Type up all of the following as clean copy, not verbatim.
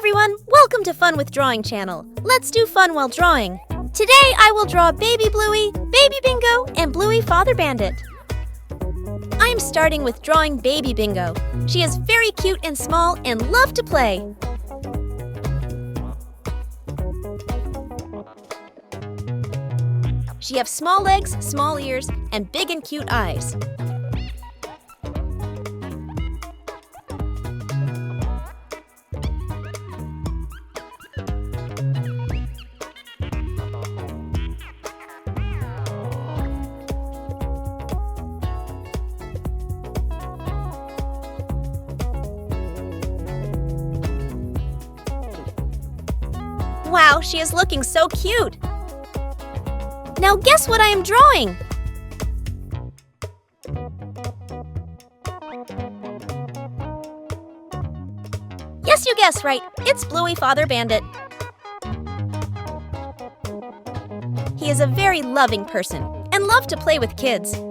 everyone! Welcome to Fun with Drawing channel. Let's do fun while drawing. Today I will draw Baby Bluey, Baby Bingo, and Bluey Father Bandit. I am starting with drawing Baby Bingo. She is very cute and small and loves to play. She has small legs, small ears, and big and cute eyes. Wow, she is looking so cute! Now guess what I am drawing? Yes, you guessed right. It's Bluey Father Bandit. He is a very loving person and loves to play with kids.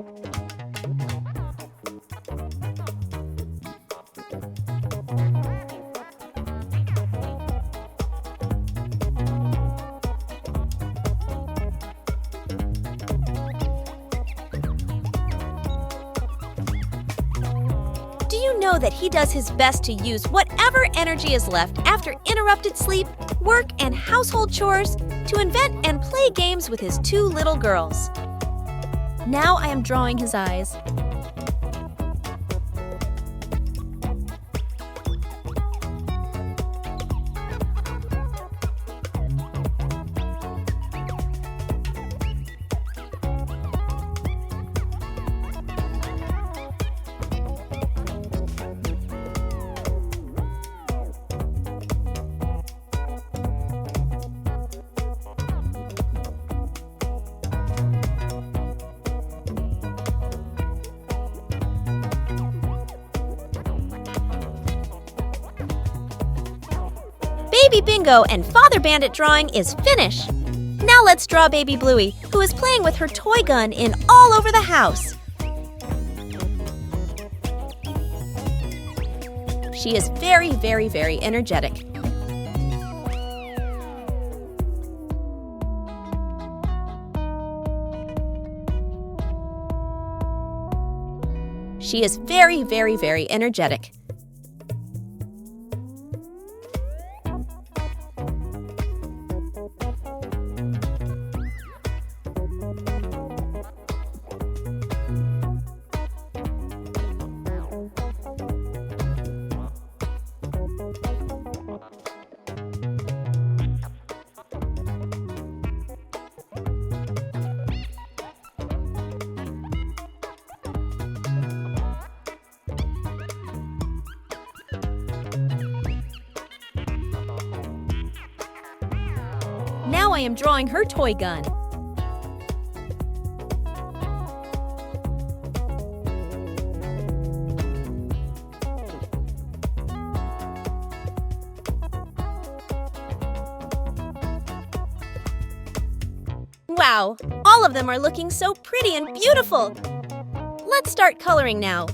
Do you know that he does his best to use whatever energy is left after interrupted sleep, work, and household chores to invent and play games with his two little girls? Now I am drawing his eyes. Baby Bingo and Father Bandit drawing is finished. Now let's draw Baby Bluey, who is playing with her toy gun in all over the house. She is very, very, very energetic. She is very, very, very energetic. Now I am drawing her toy gun. Wow, all of them are looking so pretty and beautiful. Let's start coloring now.